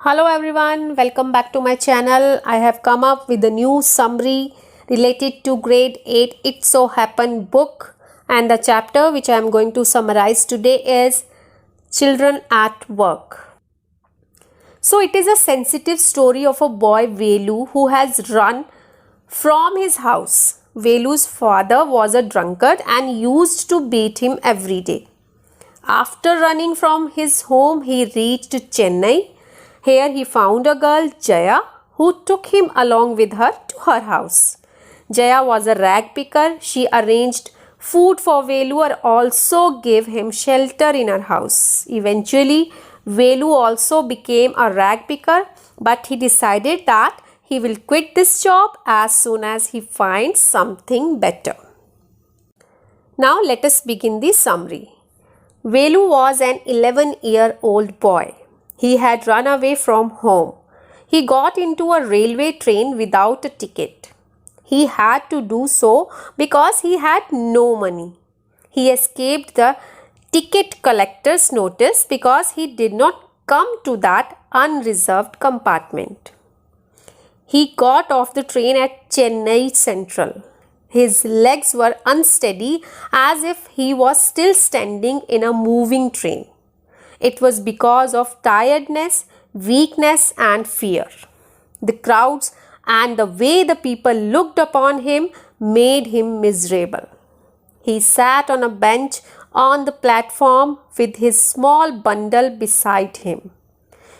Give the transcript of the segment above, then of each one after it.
Hello everyone, welcome back to my channel. I have come up with a new summary related to grade 8 It So Happened book, and the chapter which I am going to summarize today is Children at Work. So it is a sensitive story of a boy Velu who has run from his house. Velu's father was a drunkard and used to beat him every day. After running from his home, he reached Chennai. Here he found a girl, Jaya, who took him along with her to her house. Jaya was a rag picker. She arranged food for Velu and also gave him shelter in her house. Eventually, Velu also became a rag picker, but he decided that he will quit this job as soon as he finds something better. Now let us begin the summary. Velu was an 11-year-old boy. He had run away from home. He got into a railway train without a ticket. He had to do so because he had no money. He escaped the ticket collector's notice because he did not come to that unreserved compartment. He got off the train at Chennai Central. His legs were unsteady as if he was still standing in a moving train. It was because of tiredness, weakness, and fear. The crowds and the way the people looked upon him made him miserable. He sat on a bench on the platform with his small bundle beside him.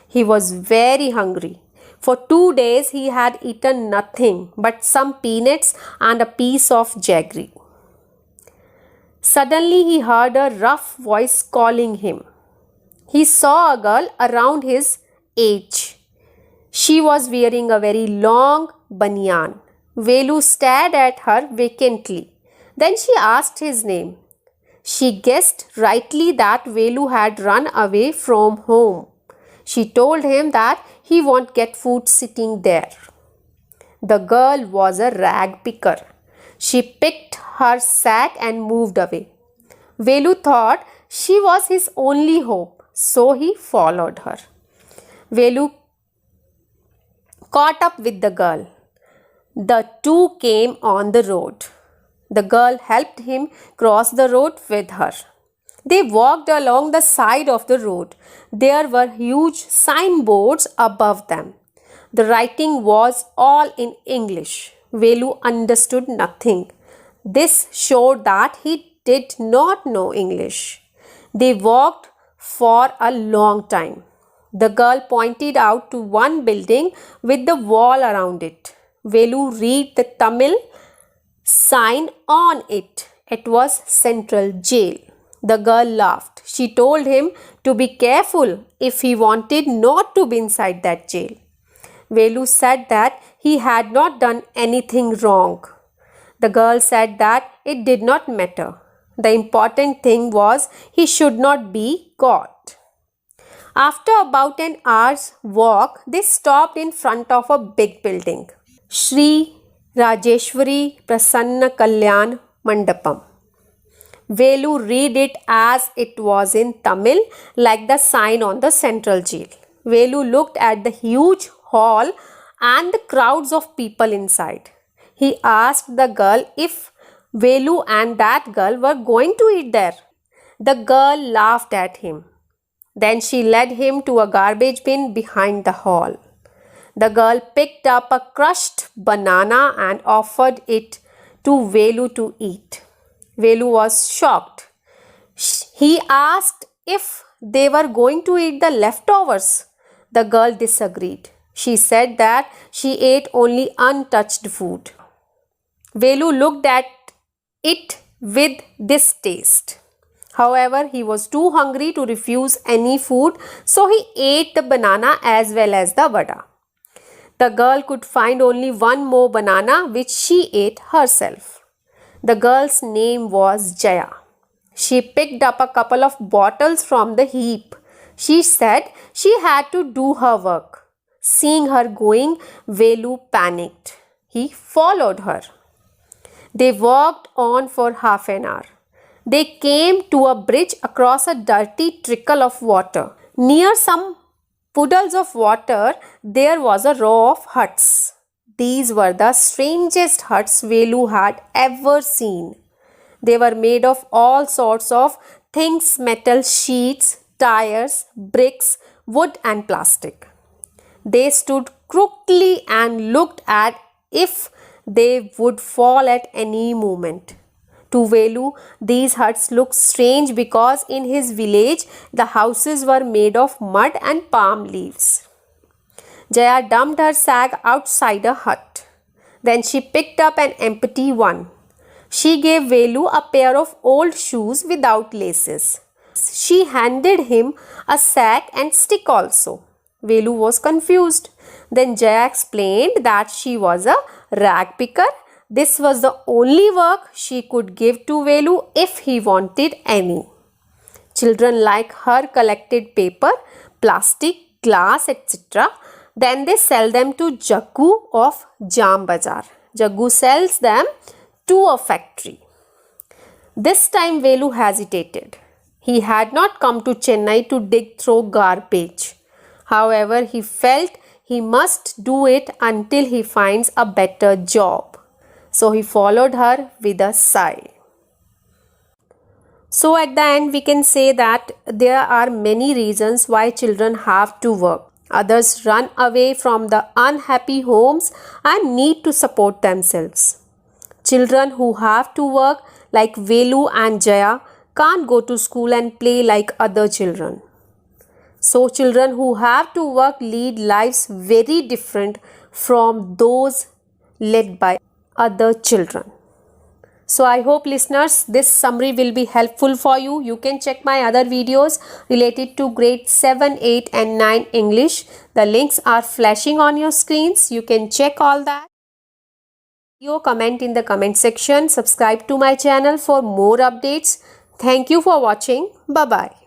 He was very hungry. For 2 days he had eaten nothing but some peanuts and a piece of jaggery. Suddenly he heard a rough voice calling him. He saw a girl around his age. She was wearing a very long banyan. Velu stared at her vacantly. Then she asked his name. She guessed rightly that Velu had run away from home. She told him that he won't get food sitting there. The girl was a rag picker. She picked her sack and moved away. Velu thought she was his only hope. So he followed her. Velu caught up with the girl. The two came on the road. The girl helped him cross the road with her. They walked along the side of the road. There were huge signboards above them. The writing was all in English. Velu understood nothing. This showed that he did not know English. They walked for a long time. The girl pointed out to one building with the wall around it. Velu read the Tamil sign on it. It was Central Jail. The girl laughed. She told him to be careful if he wanted not to be inside that jail. Velu said that he had not done anything wrong. The girl said that it did not matter. The important thing was he should not be caught. After about an hour's walk, they stopped in front of a big building. Sri Rajeshwari Prasanna Kalyan Mandapam. Velu read it as it was in Tamil, like the sign on the central jail. Velu looked at the huge hall and the crowds of people inside. He asked the girl if Velu and that girl were going to eat there. The girl laughed at him. Then she led him to a garbage bin behind the hall. The girl picked up a crushed banana and offered it to Velu to eat. Velu was shocked. He asked if they were going to eat the leftovers. The girl disagreed. She said that she ate only untouched food. Velu looked at it with distaste. However, he was too hungry to refuse any food, so he ate the banana as well as the vada. The girl could find only one more banana, which she ate herself. The girl's name was Jaya. She picked up a couple of bottles from the heap. She said she had to do her work. Seeing her going, Velu panicked. He followed her. They walked on for half an hour. They came to a bridge across a dirty trickle of water. Near some puddles of water, there was a row of huts. These were the strangest huts Velu had ever seen. They were made of all sorts of things: metal sheets, tires, bricks, wood, and plastic. They stood crookedly and looked as if they would fall at any moment. To Velu, these huts looked strange because in his village the houses were made of mud and palm leaves. Jaya dumped her sack outside a hut. Then she picked up an empty one. She gave Velu a pair of old shoes without laces. She handed him a sack and stick also. Velu was confused. Then Jaya explained that she was a rag picker. This was the only work she could give to Velu if he wanted any. Children like her collected paper, plastic, glass, etc. Then they sell them to Jaggu of Jam Bazar. Jaggu sells them to a factory. This time Velu hesitated. He had not come to Chennai to dig through garbage. However, he felt he must do it until he finds a better job. So he followed her with a sigh. So at the end we can say that there are many reasons why children have to work. Others run away from the unhappy homes and need to support themselves. Children who have to work like Velu and Jaya can't go to school and play like other children. So children who have to work lead lives very different from those led by other children. So I hope listeners this summary will be helpful for you. You can check my other videos related to grade 7, 8 and 9 English. The links are flashing on your screens. You can check all that. You comment in the comment section. Subscribe to my channel for more updates. Thank you for watching. Bye bye.